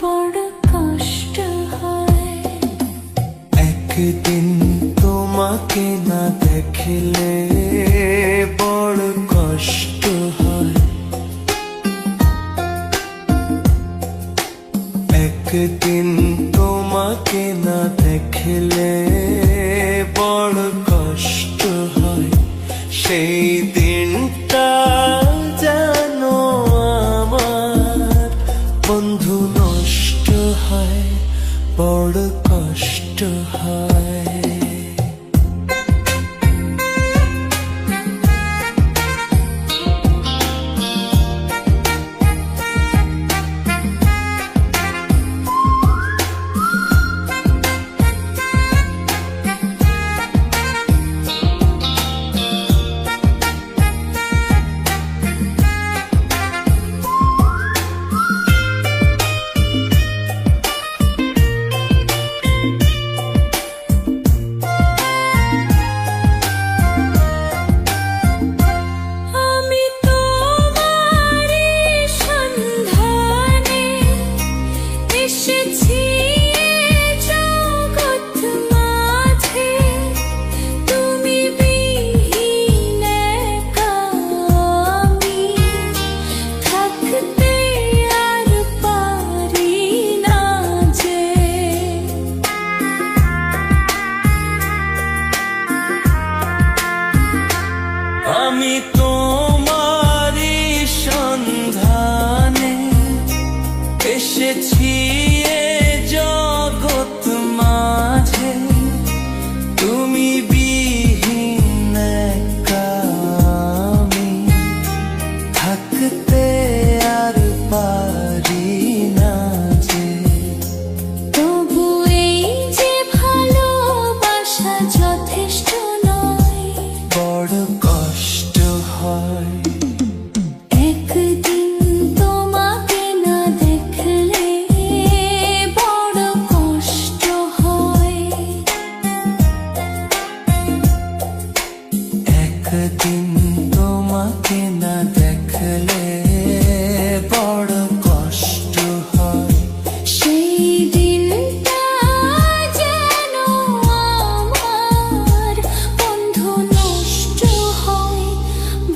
বড় কষ্ট হয়। একদিন তোমাকে না দেখলে বড় কষ্ট হয়। একদিন তোমাকে না দেখলে বড় কষ্ট হয়। সেই দিনটা যেন আমার বন্ধু নষ্ট হয়, বড় কষ্ট হয়। আমি তোমারই সন্ধানে এসেছি এ জগৎ মাঝে, তুমি বিহীন একা আমি থাকতে আর পারি না যে। তবু এই যে ভালোবাসা যথেষ্ট নয়, বড় কষ্ট হয়। একদিন তোমাকে না দেখলে বড় কষ্ট হয়। একদিন তোমাকে না দেখলে বড় কষ্ট হয়। সেই দিনটা যেন আমার বন্ধু নষ্ট হয়,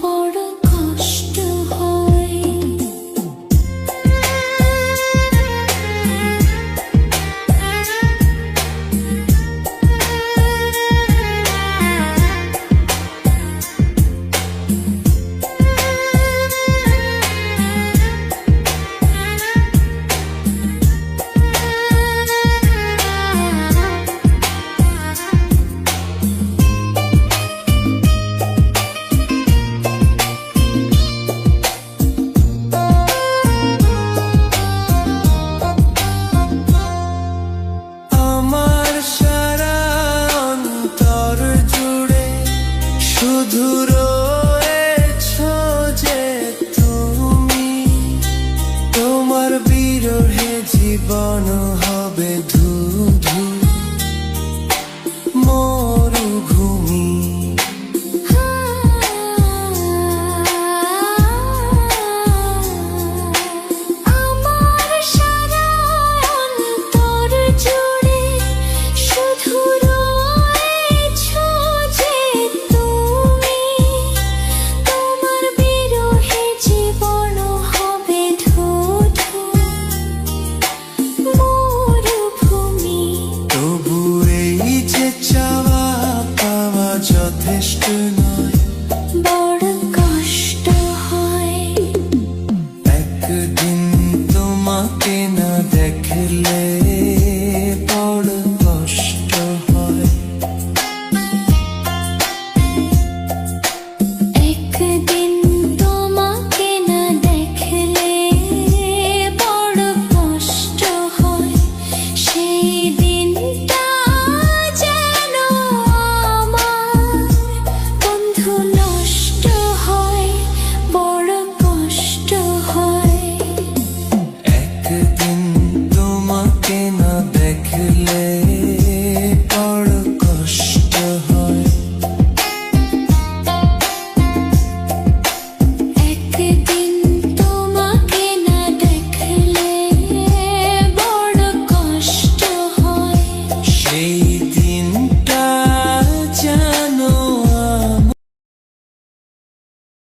বড় কষ্ট হয়। আমার সারা অন্তর জুড়ে শুধু রয়েছো যে তুমি। তোমার বিরহে জীবন হবে ধুধু মরুভূমি। আমার সারা অন্তর জুড়ে শুধু রয়েছো যে তুমি। তোমার বিরহে জীবন হবে ধুধু মরুভূমি। তবু এই যে চাওয়া পাওয়া যথেষ্ট নয়, বড় কষ্ট হয়। একদিন তোমাকে না দেখলে